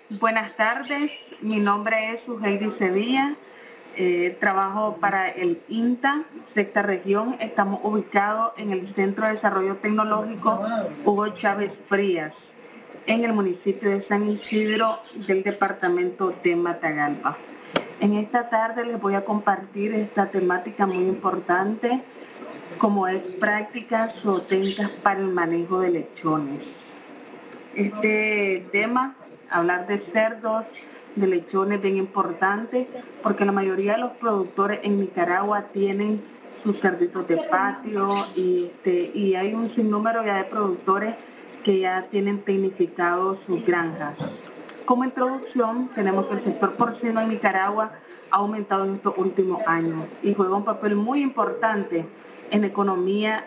Buenas tardes, mi nombre es Suheidi Sevilla, trabajo para el INTA, sexta región. Estamos ubicados en el Centro de Desarrollo Tecnológico Hugo Chávez Frías, en el municipio de San Isidro del departamento de Matagalpa. En esta tarde les voy a compartir esta temática muy importante, como es prácticas o técnicas para el manejo de lechones. Este tema, hablar de cerdos, de lechones, bien importante, porque la mayoría de los productores en Nicaragua tienen sus cerditos de patio y hay un sinnúmero ya de productores que ya tienen tecnificados sus granjas. Como introducción, tenemos que el sector porcino en Nicaragua ha aumentado en estos últimos años y juega un papel muy importante en la economía,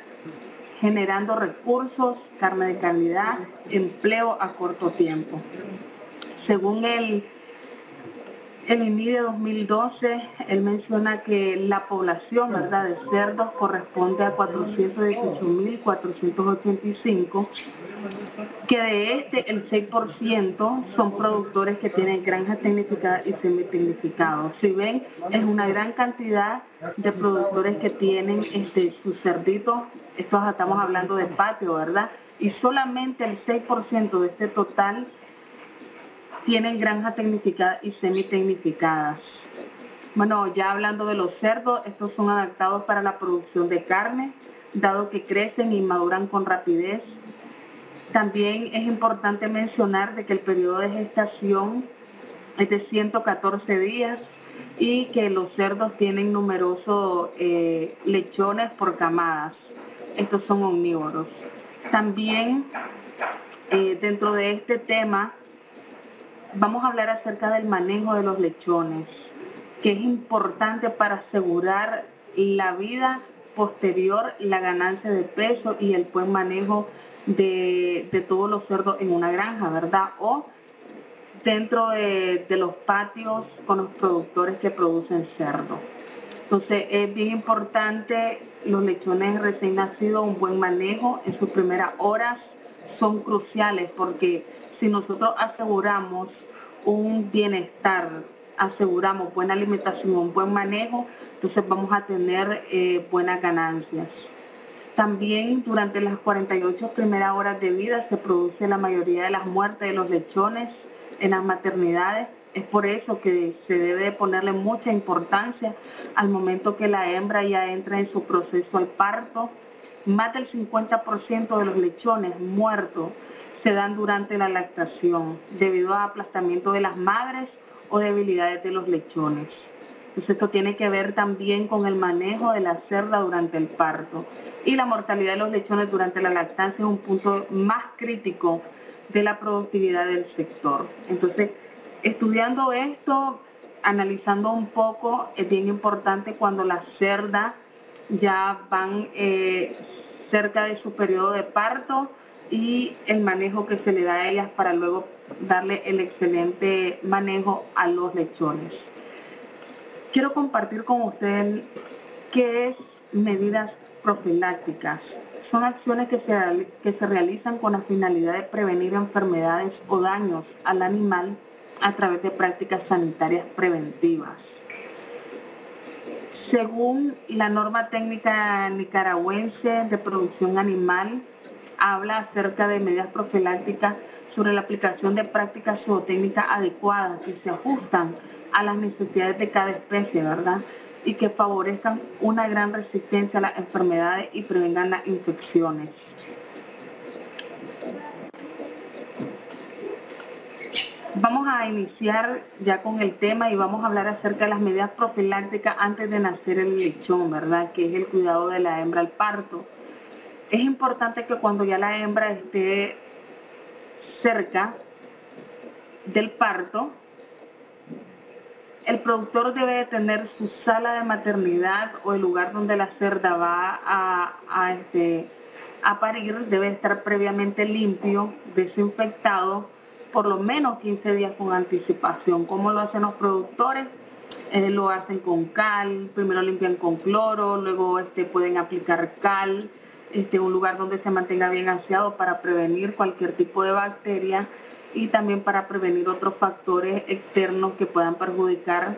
generando recursos, carne de calidad, empleo a corto tiempo. Según el INI de 2012, él menciona que la población, ¿verdad?, de cerdos corresponde a 418.485, que de el 6% son productores que tienen granjas tecnificadas y semitecnificados. Si ven, es una gran cantidad de productores que tienen sus cerditos, estos estamos hablando de patio, ¿verdad? Y solamente el 6% de este total tienen granjas tecnificadas y semitecnificadas. Bueno, ya hablando de los cerdos, estos son adaptados para la producción de carne, dado que crecen y maduran con rapidez. También es importante mencionar de que el periodo de gestación es de 114 días y que los cerdos tienen numerosos lechones por camadas. Estos son omnívoros. También dentro de este tema vamos a hablar acerca del manejo de los lechones, que es importante para asegurar la vida posterior, la ganancia de peso y el buen manejo de todos los cerdos en una granja, ¿verdad? O dentro de los patios con los productores que producen cerdo. Entonces es bien importante los lechones recién nacidos, un buen manejo en sus primeras horas son cruciales, porque si nosotros aseguramos un bienestar, aseguramos buena alimentación, un buen manejo, entonces vamos a tener buenas ganancias. También durante las 48 primeras horas de vida se produce la mayoría de las muertes de los lechones en las maternidades. Es por eso que se debe ponerle mucha importancia al momento que la hembra ya entra en su proceso al parto. Más del 50% de los lechones muertos se dan durante la lactación debido a aplastamiento de las madres o debilidades de los lechones. Entonces esto tiene que ver también con el manejo de la cerda durante el parto. Y la mortalidad de los lechones durante la lactancia es un punto más crítico de la productividad del sector. Entonces, estudiando esto, analizando un poco, es bien importante cuando las cerdas ya van cerca de su periodo de parto y el manejo que se le da a ellas para luego darle el excelente manejo a los lechones. Quiero compartir con ustedes qué es medidas profilácticas. Son acciones que se realizan con la finalidad de prevenir enfermedades o daños al animal a través de prácticas sanitarias preventivas. Según la norma técnica nicaragüense de producción animal, habla acerca de medidas profilácticas sobre la aplicación de prácticas zootécnicas adecuadas que se ajustan a las necesidades de cada especie, ¿verdad? Y que favorezcan una gran resistencia a las enfermedades y prevengan las infecciones. Vamos a iniciar ya con el tema y vamos a hablar acerca de las medidas profilácticas antes de nacer el lechón, ¿verdad? Que es el cuidado de la hembra al parto. Es importante que cuando ya la hembra esté cerca del parto, el productor debe de tener su sala de maternidad o el lugar donde la cerda va a parir, debe estar previamente limpio, desinfectado, por lo menos 15 días con anticipación. ¿Cómo lo hacen los productores? Lo hacen con cal, primero limpian con cloro, luego pueden aplicar cal, un lugar donde se mantenga bien aseado para prevenir cualquier tipo de bacteria. y también para prevenir otros factores externos que puedan perjudicar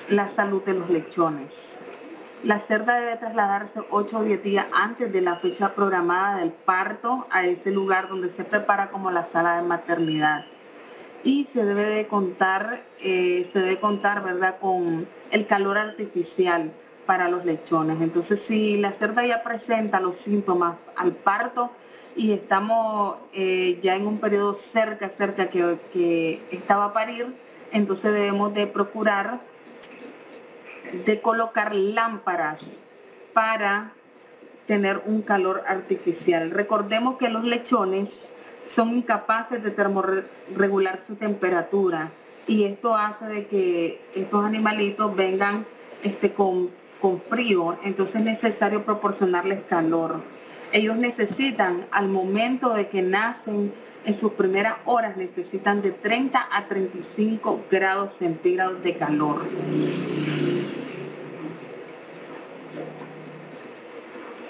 la salud de los lechones. La cerda debe trasladarse 8 o 10 días antes de la fecha programada del parto a ese lugar donde se prepara como la sala de maternidad. Y se debe contar, ¿verdad?, con el calor artificial para los lechones. Entonces, si la cerda ya presenta los síntomas al parto y estamos ya en un periodo cerca que estaba a parir, entonces debemos de procurar de colocar lámparas para tener un calor artificial. Recordemos que los lechones son incapaces de termorregular su temperatura y esto hace de que estos animalitos vengan con frío, entonces es necesario proporcionarles calor. Ellos necesitan, al momento de que nacen, en sus primeras horas necesitan de 30 a 35 grados centígrados de calor.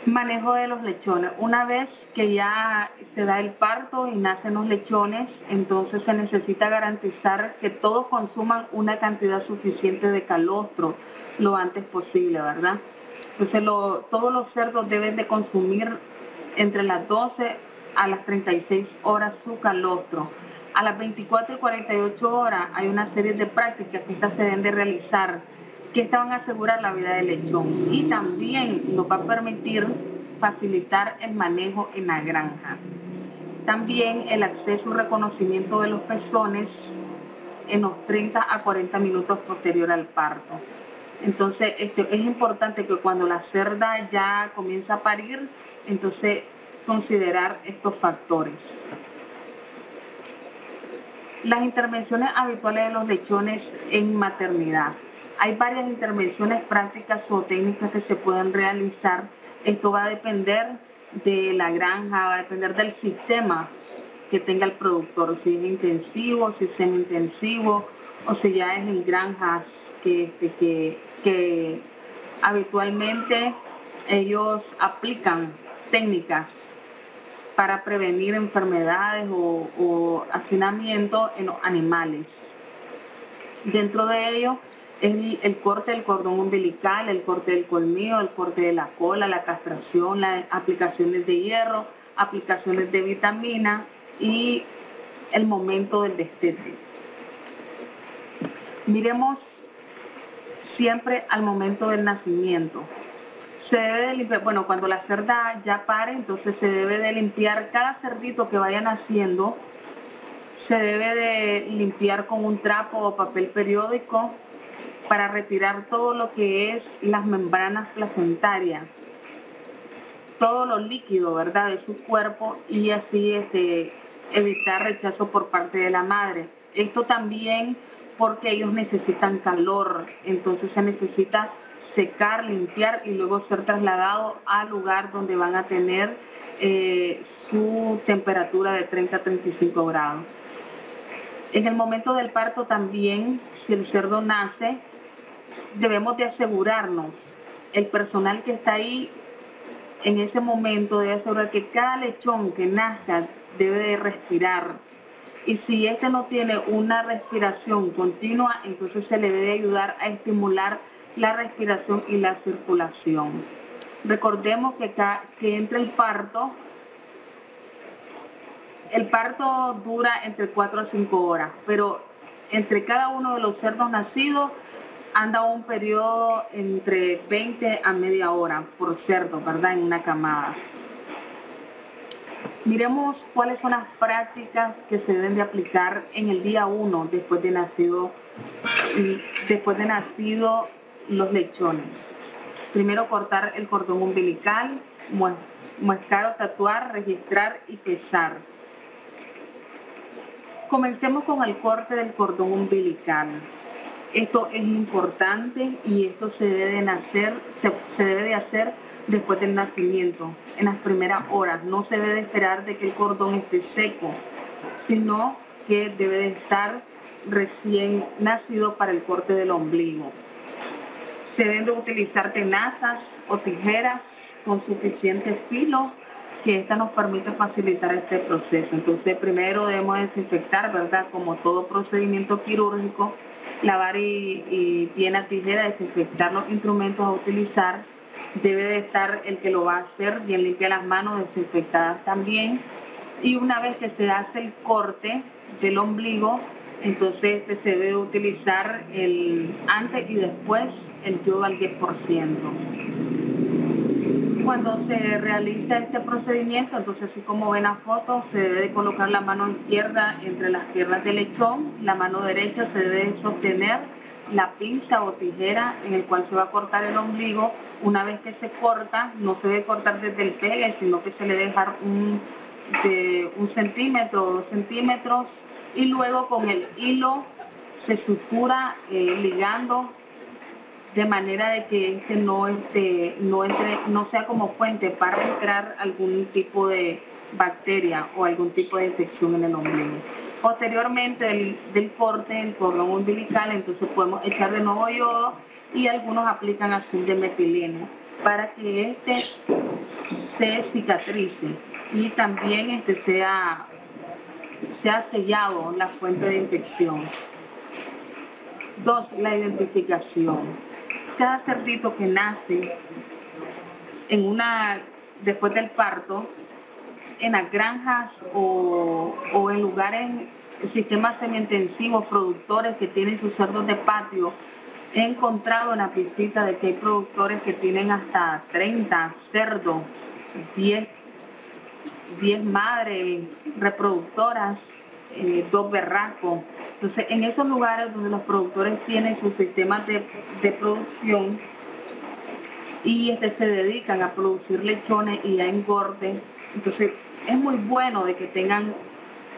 Manejo de los lechones. Una vez que ya se da el parto y nacen los lechones, entonces se necesita garantizar que todos consuman una cantidad suficiente de calostro lo antes posible, ¿verdad? Entonces todos los cerdos deben de consumir entre las 12 a las 36 horas su calostro. A las 24 y 48 horas hay una serie de prácticas que estas se deben de realizar, que estas van a asegurar la vida del lechón y también nos va a permitir facilitar el manejo en la granja. También el acceso y reconocimiento de los pezones en los 30 a 40 minutos posterior al parto. Entonces, es importante que cuando la cerda ya comienza a parir, entonces considerar estos factores. Las intervenciones habituales de los lechones en maternidad. Hay varias intervenciones prácticas o técnicas que se pueden realizar. Esto va a depender de la granja, va a depender del sistema que tenga el productor, si es intensivo, si es semi-intensivo o si ya es en granjas que habitualmente ellos aplican técnicas para prevenir enfermedades o hacinamiento en los animales. Dentro de ello, el corte del cordón umbilical, el corte del colmillo, el corte de la cola, la castración, las aplicaciones de hierro, aplicaciones de vitamina y el momento del destete. Miremos siempre al momento del nacimiento. Se debe de limpiar, bueno, cuando la cerda ya pare, entonces se debe de limpiar cada cerdito que vaya naciendo, se debe de limpiar con un trapo o papel periódico para retirar todo lo que es las membranas placentarias, todo lo líquido, ¿verdad?, de su cuerpo y así evitar rechazo por parte de la madre. Esto también porque ellos necesitan calor, entonces se necesita secar, limpiar y luego ser trasladado al lugar donde van a tener su temperatura de 30 a 35 grados. En el momento del parto también, si el cerdo nace, debemos de asegurarnos, el personal que está ahí en ese momento debe asegurar que cada lechón que nazca debe de respirar. Y si este no tiene una respiración continua, entonces se le debe ayudar a estimular la respiración y la circulación. Recordemos que entre el parto dura entre 4 a 5 horas, pero entre cada uno de los cerdos nacidos anda un periodo entre 20 a media hora por cerdo, ¿verdad?, en una camada. Miremos cuáles son las prácticas que se deben de aplicar en el día 1 después de nacido los lechones. Primero, cortar el cordón umbilical, muescar o tatuar, registrar y pesar. Comencemos con el corte del cordón umbilical. Esto es importante y esto se debe de hacer después del nacimiento, en las primeras horas. No se debe de esperar de que el cordón esté seco, sino que debe de estar recién nacido para el corte del ombligo. Se deben de utilizar tenazas o tijeras con suficiente filo que esta nos permite facilitar este proceso. Entonces, primero debemos desinfectar, ¿verdad? Como todo procedimiento quirúrgico, lavar y bien a tijera, desinfectar los instrumentos a utilizar. Debe de estar el que lo va a hacer bien limpia las manos, desinfectadas también. Y una vez que se hace el corte del ombligo, entonces se debe utilizar el antes y después el yodo al 10%. Cuando se realiza este procedimiento, entonces así como ven la foto, se debe de colocar la mano izquierda entre las piernas del lechón, la mano derecha se debe sostener la pinza o tijera en el cual se va a cortar el ombligo. Una vez que se corta, no se debe cortar desde el pegue, sino que se le debe dejar de 1 centímetro o 2 centímetros, y luego con el hilo se sutura ligando de manera de que no sea como fuente para entrar algún tipo de bacteria o algún tipo de infección en el ombligo. Posteriormente del corte, el cordón umbilical, entonces podemos echar de nuevo yodo, y algunos aplican azul de metileno para que se cicatrice y también sea sellado la fuente de infección. 2. La identificación. Cada cerdito que nace después del parto, en las granjas o en lugares, sistemas semi-intensivos, productores que tienen sus cerdos de patio, he encontrado en la visita de que hay productores que tienen hasta 30 cerdos, 10 madres reproductoras, 2 berracos. Entonces, en esos lugares donde los productores tienen sus sistemas de producción y se dedican a producir lechones y a engorde, entonces es muy bueno de que tengan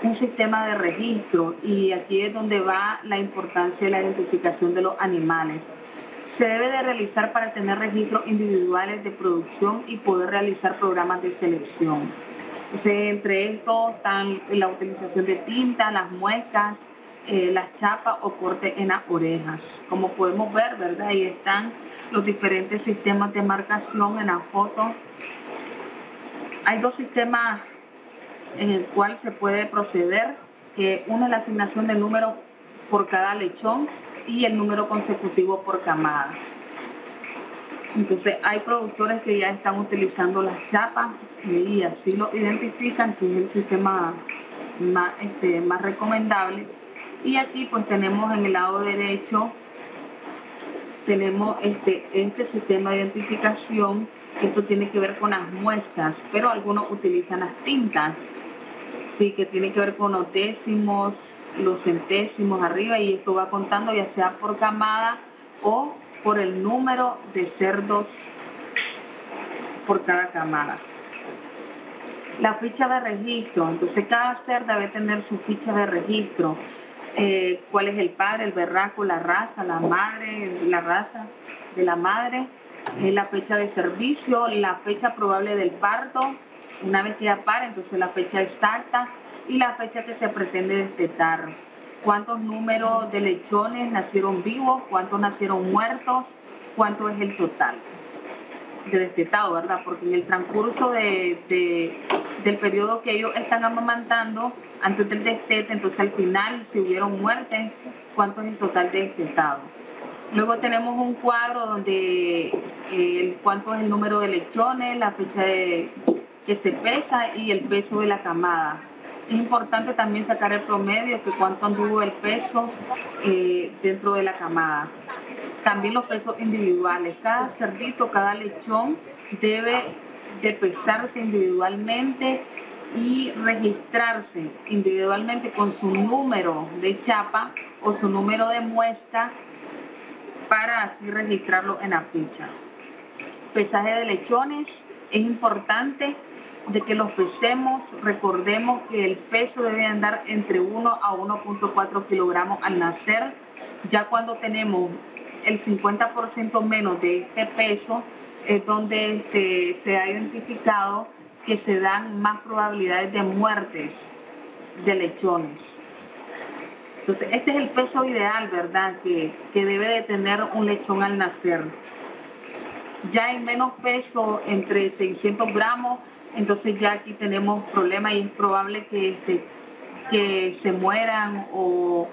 un sistema de registro, y aquí es donde va la importancia de la identificación de los animales. Se debe de realizar para tener registros individuales de producción y poder realizar programas de selección. Entonces, entre estos están la utilización de tinta, las muescas, las chapas o cortes en las orejas. Como podemos ver, ¿verdad? Ahí están los diferentes sistemas de marcación en la foto. Hay 2 sistemas en el cual se puede proceder, que uno es la asignación de número por cada lechón y el número consecutivo por camada. Entonces hay productores que ya están utilizando las chapas y así lo identifican, que es el sistema más recomendable. Y aquí pues tenemos en el lado derecho, tenemos este sistema de identificación. Esto tiene que ver con las muescas, pero algunos utilizan las tintas, sí, que tiene que ver con los décimos, los centésimos arriba, y esto va contando ya sea por camada o por el número de cerdos por cada camada. La ficha de registro, entonces cada cerdo debe tener su ficha de registro. Cuál es el padre, el berraco, la raza, la madre, la raza de la madre, la fecha de servicio, la fecha probable del parto, una vez que ya pare, entonces la fecha exacta y la fecha que se pretende destetar. Cuántos números de lechones nacieron vivos, cuántos nacieron muertos, cuánto es el total de destetado, ¿verdad? Porque en el transcurso del periodo que ellos están amamantando, antes del destete, entonces al final, si hubieron muertes, cuánto es el total de destetado. Luego tenemos un cuadro donde cuánto es el número de lechones, la fecha que se pesa y el peso de la camada. Es importante también sacar el promedio, que cuánto anduvo el peso dentro de la camada. También los pesos individuales. Cada cerdito, cada lechón debe de pesarse individualmente y registrarse individualmente con su número de chapa o su número de muesca para así registrarlo en la ficha. Pesaje de lechones. Es importante de que los pesemos. Recordemos que el peso debe andar entre 1 a 1.4 kilogramos al nacer. Ya cuando tenemos el 50% menos de este peso, es donde se ha identificado que se dan más probabilidades de muertes de lechones. Entonces, este es el peso ideal, ¿verdad?, que debe de tener un lechón al nacer. Ya en menos peso, entre 600 gramos entonces ya aquí tenemos problemas y es probable que se mueran o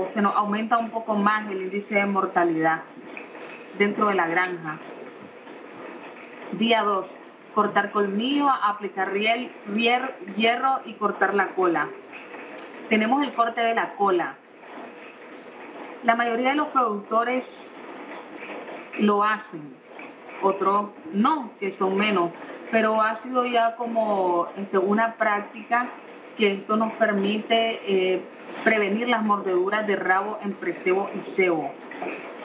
se nos aumenta un poco más el índice de mortalidad dentro de la granja. Día 2. Cortar colmillo, aplicar hierro y cortar la cola. Tenemos el corte de la cola. La mayoría de los productores lo hacen, otros no, que son menos, pero ha sido ya como una práctica que esto nos permite prevenir las mordeduras de rabo en precebo y cebo.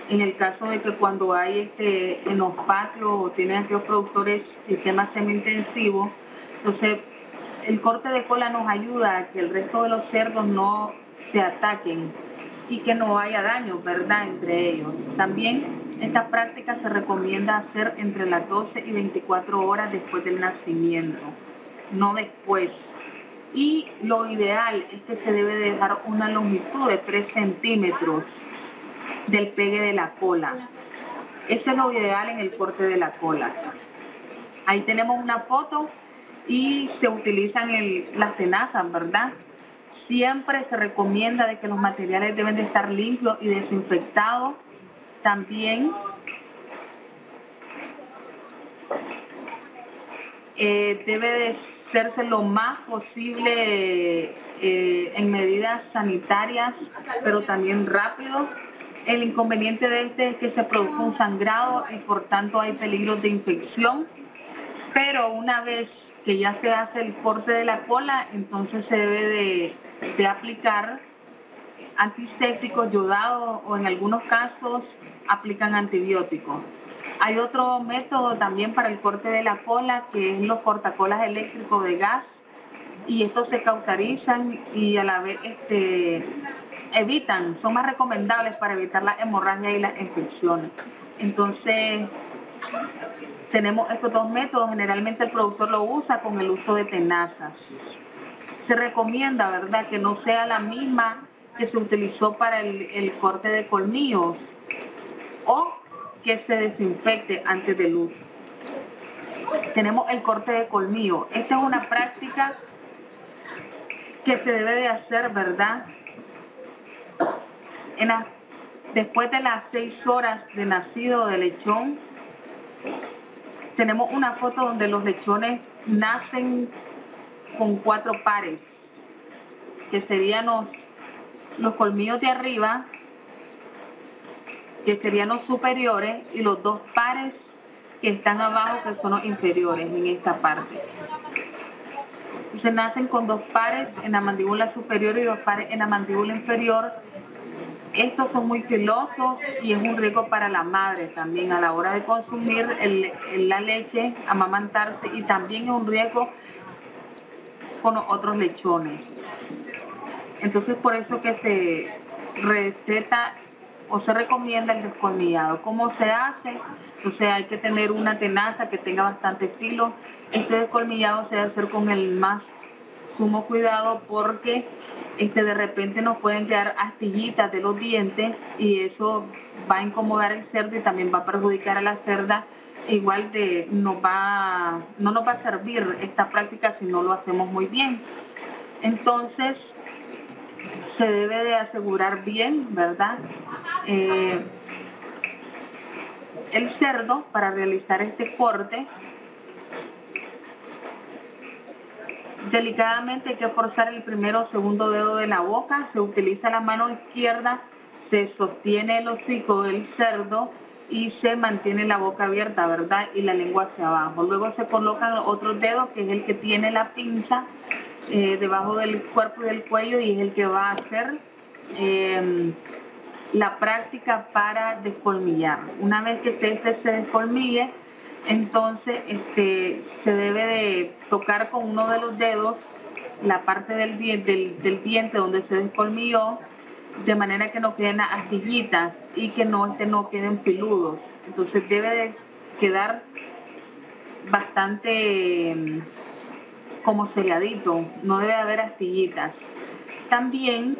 En el caso de que cuando hay en los patios o tienen aquellos productores sistemas semi-intensivos, entonces el corte de cola nos ayuda a que el resto de los cerdos no se ataquen y que no haya daño, ¿verdad?, entre ellos. También esta práctica se recomienda hacer entre las 12 y 24 horas después del nacimiento, no después. Y lo ideal es que se debe dejar una longitud de 3 centímetros del pegue de la cola. Ese es lo ideal en el corte de la cola. Ahí tenemos una foto y se utilizan las tenazas, ¿verdad? Siempre se recomienda de que los materiales deben de estar limpios y desinfectados. También debe de hacerse lo más posible en medidas sanitarias, pero también rápido. El inconveniente de es que se produce un sangrado y por tanto hay peligros de infección. Pero una vez que ya se hace el corte de la cola, entonces se debe de aplicar antisépticos yodados o en algunos casos aplican antibióticos. Hay otro método también para el corte de la cola, que es los cortacolas eléctricos de gas, y estos se cauterizan y a la vez son más recomendables para evitar la hemorragia y las infecciones. Entonces tenemos estos dos métodos. Generalmente el productor lo usa con el uso de tenazas. Se recomienda, ¿verdad?, que no sea la misma que se utilizó para el corte de colmillos o que se desinfecte antes del uso. Tenemos el corte de colmillo. Esta es una práctica que se debe de hacer, ¿verdad?, después de las 6 horas de nacido del lechón. Tenemos una foto donde los lechones nacen con 4 pares, que serían los colmillos de arriba, que serían los superiores, y los 2 pares que están abajo, que son los inferiores en esta parte. Entonces nacen con 2 pares en la mandíbula superior y 2 pares en la mandíbula inferior. Estos son muy filosos y es un riesgo para la madre también a la hora de consumir la leche, amamantarse, y también es un riesgo con los otros lechones. Entonces por eso que se receta o se recomienda el descolmillado. ¿Cómo se hace? O sea, hay que tener una tenaza que tenga bastante filo. Este descolmillado se debe hacer con el más sumo cuidado, porque de repente nos pueden quedar astillitas de los dientes y eso va a incomodar el cerdo y también va a perjudicar a la cerda. Igual no nos va a servir esta práctica si no lo hacemos muy bien. Entonces se debe de asegurar bien, ¿verdad?, el cerdo para realizar este corte. Delicadamente hay que forzar el primero o segundo dedo de la boca. Se utiliza la mano izquierda, se sostiene el hocico del cerdo y se mantiene la boca abierta, ¿verdad?, y la lengua hacia abajo. Luego se colocan los otros dedos, que es el que tiene la pinza debajo del cuerpo y del cuello, y es el que va a hacer la práctica para descolmillar. Una vez que se descolmille, entonces se debe de tocar con uno de los dedos la parte del diente donde se descolmilló, de manera que no queden astillitas y que no queden filudos. Entonces debe de quedar bastante como selladito, no debe haber astillitas. También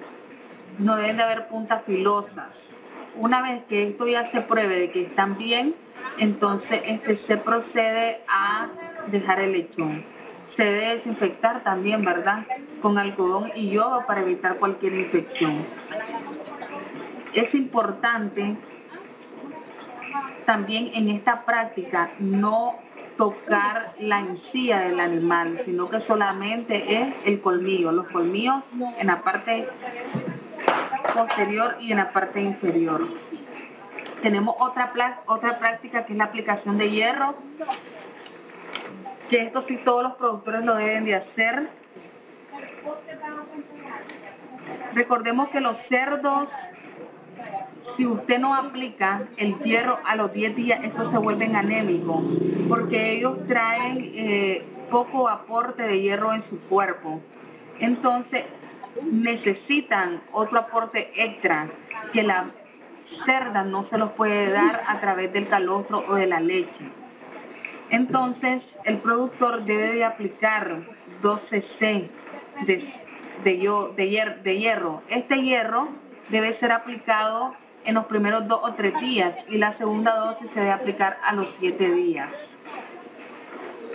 no deben de haber puntas filosas. Una vez que esto ya se pruebe de que están bien, entonces se procede a dejar el lechón. Se debe desinfectar también, ¿verdad? Con algodón y yodo para evitar cualquier infección. Es importante también en esta práctica no tocar la encía del animal, sino que solamente es el colmillo, los colmillos en la parte posterior y en la parte inferior. Tenemos otra práctica que es la aplicación de hierro, que esto sí todos los productores lo deben de hacer. Recordemos que los cerdos, si usted no aplica el hierro a los 10 días, estos se vuelven anémicos, porque ellos traen poco aporte de hierro en su cuerpo. Entonces, necesitan otro aporte extra que la cerda no se los puede dar a través del calostro o de la leche. Entonces, el productor debe de aplicar 2 cc de hierro. Este hierro debe ser aplicado en los primeros 2 o 3 días y la segunda dosis se debe aplicar a los 7 días.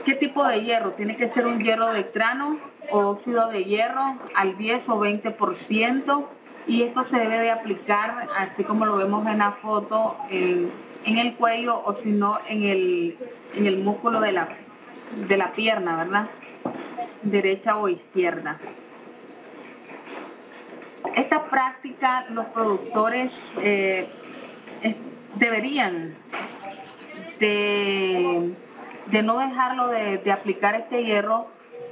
¿Qué tipo de hierro? Tiene que ser un hierro de grano o óxido de hierro al 10 o 20%, y esto se debe de aplicar así como lo vemos en la foto, en el cuello, o si no en el músculo de la pierna, ¿verdad? Derecha o izquierda. Esta práctica los productores deberían de no dejarlo de aplicar este hierro,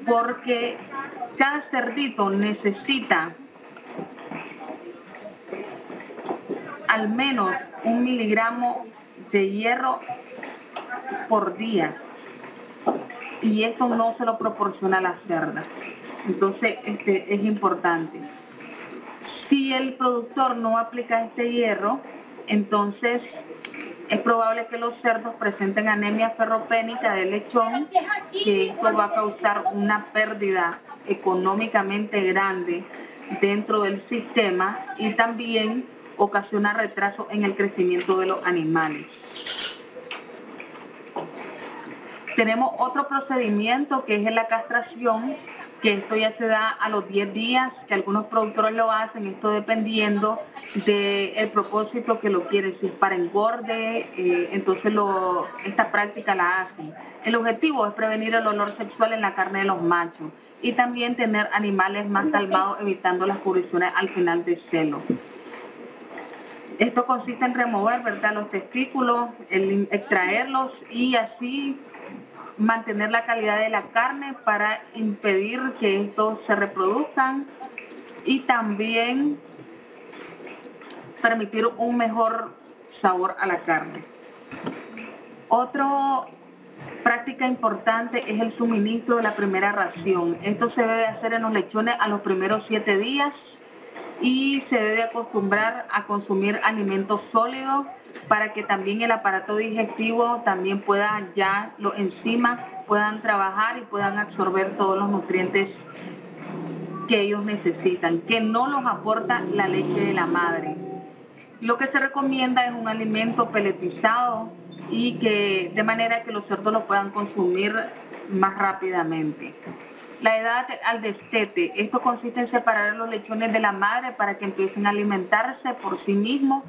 porque cada cerdito necesita al menos 1 miligramo de hierro por día, y esto no se lo proporciona la cerda. Entonces es importante. Si el productor no aplica este hierro, entonces es probable que los cerdos presenten anemia ferropénica del lechón, que esto va a causar una pérdida económicamente grande dentro del sistema y también ocasiona retraso en el crecimiento de los animales. Tenemos otro procedimiento que es la castración, que esto ya se da a los 10 días, que algunos productores lo hacen, esto dependiendo del propósito que lo quieren, si es para engorde, entonces esta práctica la hacen. El objetivo es prevenir el olor sexual en la carne de los machos y también tener animales más calmados, evitando las pudriciones al final del celo. Esto consiste en remover, ¿verdad?, los testículos, extraerlos y así mantener la calidad de la carne para impedir que estos se reproduzcan y también permitir un mejor sabor a la carne. Otra práctica importante es el suministro de la primera ración. Esto se debe hacer en los lechones a los primeros 7 días y se debe acostumbrar a consumir alimentos sólidos para que también el aparato digestivo también pueda, ya los enzimas puedan trabajar y puedan absorber todos los nutrientes que ellos necesitan, que no los aporta la leche de la madre. Lo que se recomienda es un alimento peletizado y que de manera que los cerdos lo puedan consumir más rápidamente. La edad al destete, esto consiste en separar los lechones de la madre para que empiecen a alimentarse por sí mismos.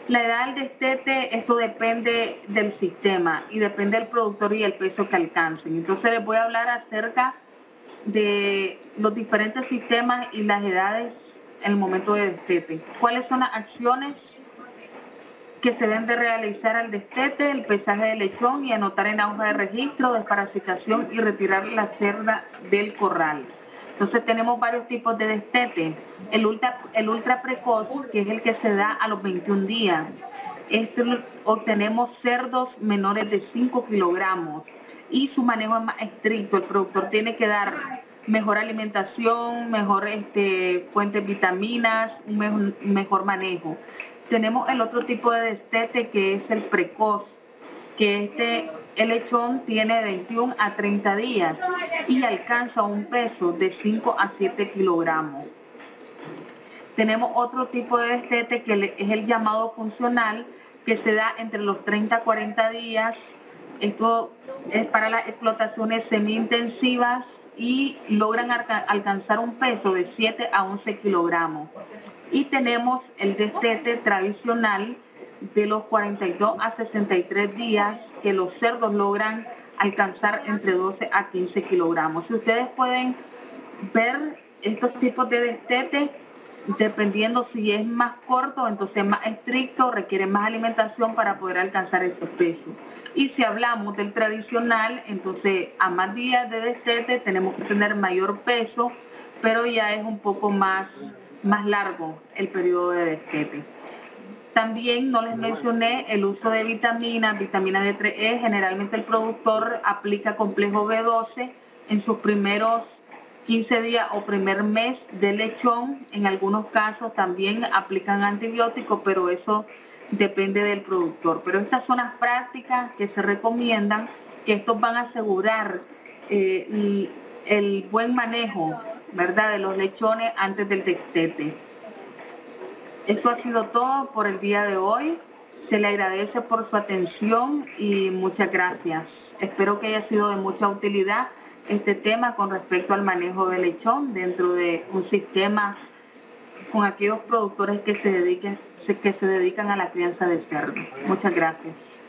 La edad al destete, esto depende del sistema y depende del productor y el peso que alcancen. Entonces les voy a hablar acerca de los diferentes sistemas y las edades en el momento de destete. ¿Cuáles son las acciones que se deben de realizar al destete? El pesaje del lechón y anotar en la hoja de registro, desparasitación y retirar la cerda del corral. Entonces tenemos varios tipos de destete. El ultra precoz, que es el que se da a los 21 días. Obtenemos cerdos menores de 5 kilogramos y su manejo es más estricto. El productor tiene que dar mejor alimentación, mejor fuentes de vitaminas, un mejor manejo. Tenemos el otro tipo de destete, que es el precoz, que el lechón tiene 21 a 30 días y alcanza un peso de 5 a 7 kilogramos. Tenemos otro tipo de destete que es el llamado funcional, que se da entre los 30 a 40 días Esto es para las explotaciones semi-intensivas y logran alcanzar un peso de 7 a 11 kilogramos. Y tenemos el destete tradicional de los 42 a 63 días que los cerdos logran alcanzar entre 12 a 15 kilogramos. Si ustedes pueden ver estos tipos de destete, dependiendo si es más corto, entonces más estricto, requiere más alimentación para poder alcanzar ese peso. Y si hablamos del tradicional, entonces a más días de destete tenemos que tener mayor peso, pero ya es un poco más largo el periodo de destete. También no les mencioné el uso de vitaminas, vitamina D3E. Generalmente el productor aplica complejo B12 en sus primeros 15 días o primer mes de lechón. En algunos casos también aplican antibióticos, pero eso depende del productor. Pero estas son las prácticas que se recomiendan, que estos van a asegurar el buen manejo, ¿verdad?, de los lechones antes del destete. Esto ha sido todo por el día de hoy. Se le agradece por su atención y muchas gracias. Espero que haya sido de mucha utilidad este tema con respecto al manejo del lechón dentro de un sistema con aquellos productores que se dedican a la crianza de cerdo. Muchas gracias.